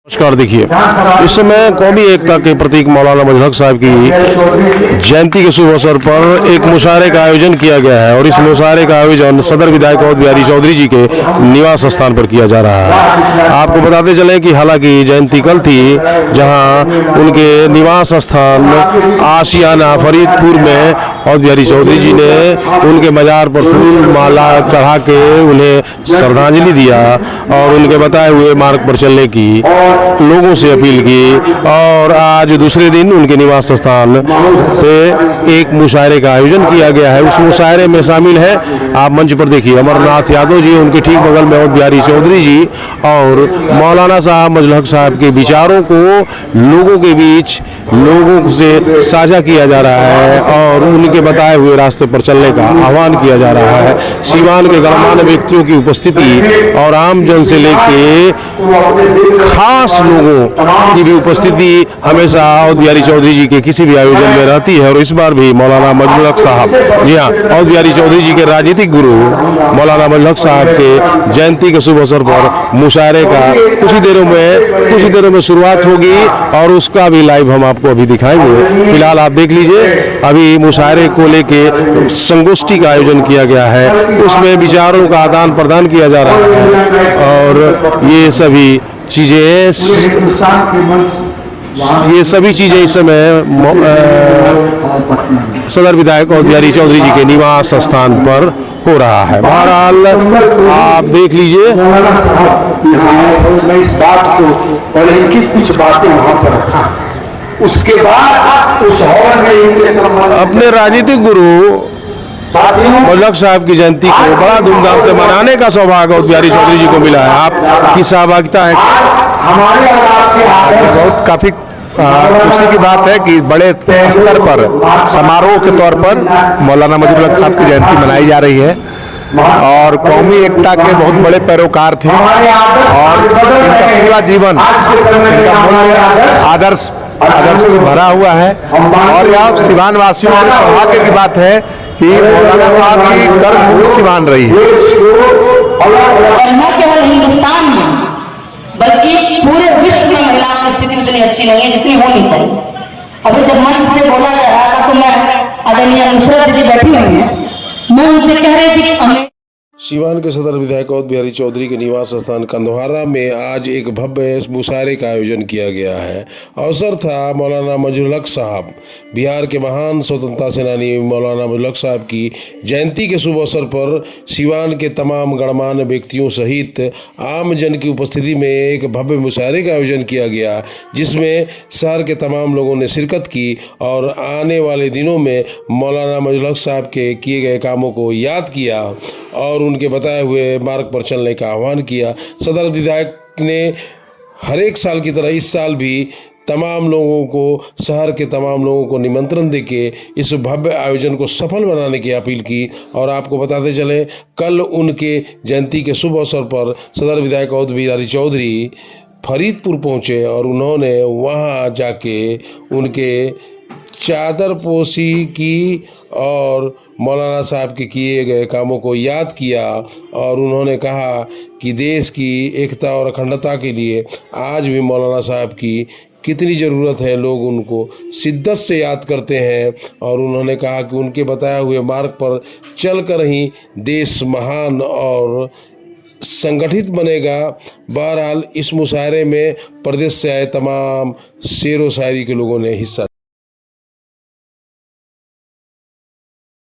नमस्कार। देखिए, इस समय कौमी एकता के प्रतीक मौलाना मजहर हक साहब की जयंती के शुभ अवसर पर एक मुशायरे का आयोजन किया गया है और इस मुशायरे का आयोजन सदर विधायक औध बिहारी चौधरी जी के निवास स्थान पर किया जा रहा है। आपको बताते चलें कि हालांकि जयंती कल थी, जहां उनके निवास स्थान आशियाना फरीदपुर में औध बिहारी चौधरी जी ने उनके मजार पर फूल माला चढ़ा के उन्हें श्रद्धांजलि दिया और उनके बताए हुए मार्ग पर चलने की लोगों से अपील की। और आज दूसरे दिन उनके निवास स्थान पे एक मुशायरे का आयोजन किया गया है। उस मुशायरे में शामिल है, आप मंच पर देखिए, अमरनाथ यादव जी, उनके ठीक बगल में औध बिहारी चौधरी जी और मौलाना साहब मजहर हक साहब के विचारों को लोगों के बीच लोगों से साझा किया जा रहा है और उनके बताए हुए रास्ते पर चलने का आह्वान किया जा रहा है। सीवान के गणमान्य व्यक्तियों की उपस्थिति और आम जन से लेके खास लोगों की भी उपस्थिति हमेशा औध बिहारी चौधरी जी के किसी भी आयोजन में रहती है। और इस बार भी मौलाना मजहर हक साहब, जी हाँ, औध बिहारी चौधरी जी के राजनीतिक गुरु मौलाना मजहर हक साहब के जयंती के शुभ अवसर पर मुशायरे का कुछ ही देरों में शुरुआत होगी और उसका भी लाइव हम आपको अभी दिखाएंगे। फिलहाल आप देख लीजिए, अभी मुशायरे को लेके संगोष्ठी का आयोजन किया गया है, उसमें विचारों का आदान प्रदान किया जा रहा है और ये सभी चीजें इस समय सदर विधायक औध बिहारी चौधरी जी के निवास स्थान पर हो रहा है। बहरहाल आप देख लीजिए, मैं इस बात को और इनकी कुछ बातें वहां पर रखा, उसके बाद उस हॉल में इनके अपने राजनीतिक गुरु मजहर हक साहब की जयंती को बड़ा धूमधाम से मनाने का सौभाग्य औध बिहारी चौधरी जी को मिला है। आपकी सहभागिता है हमारे बहुत काफी खुशी की बात है कि बड़े स्तर पर समारोह के तौर पर मौलाना मजहर हक साहब की जयंती मनाई जा रही है और कौमी एकता के बहुत बड़े पैरोकार थे और इनका पूरा जीवन, इनका मूल्य आदर्शों से भरा हुआ है। और यह सिवान वासियों के सौभाग्य की बात है कि मौलाना साहब की कर्मभूमि सिवान रही है और न केवल हिंदुस्तान में बल्कि पूरे विश्व में महिलाओं की स्थिति उतनी अच्छी नहीं है जितनी होनी चाहिए। अभी जब मंच से बोला जा रहा था तो मैं आदरणीय नुसरत दीदी बैठी हुई है, मैं उनसे कह रही थी कि सीवान के सदर विधायक औध बिहारी चौधरी के निवास स्थान कंधवारा में आज एक भव्य मुशायरे का आयोजन किया गया है। अवसर था मौलाना मजहर हक साहब, बिहार के महान स्वतंत्रता सेनानी मौलाना मजहर हक साहब की जयंती के शुभ अवसर पर सीवान के तमाम गणमान्य व्यक्तियों सहित आम जन की उपस्थिति में एक भव्य मुशायरे का आयोजन किया गया, जिसमें शहर के तमाम लोगों ने शिरकत की और आने वाले दिनों में मौलाना मजहर हक साहब के किए गए कामों को याद किया और उनके बताए हुए मार्ग पर चलने का आह्वान किया। सदर विधायक ने हर एक साल की तरह इस साल भी तमाम लोगों को, शहर के तमाम लोगों को निमंत्रण देके इस भव्य आयोजन को सफल बनाने की अपील की। और आपको बताते चलें, कल उनके जयंती के शुभ अवसर पर सदर विधायक औध बिहारी चौधरी फरीदपुर पहुँचे और उन्होंने वहाँ जाके उनके चादर पोशी की और मौलाना साहब के किए गए कामों को याद किया और उन्होंने कहा कि देश की एकता और अखंडता के लिए आज भी मौलाना साहब की कितनी ज़रूरत है। लोग उनको शिद्दत से याद करते हैं और उन्होंने कहा कि उनके बताए हुए मार्ग पर चलकर ही देश महान और संगठित बनेगा। बहरहाल इस मुशायरे में प्रदेश से आए तमाम शेर व शायरी के लोगों ने हिस्सा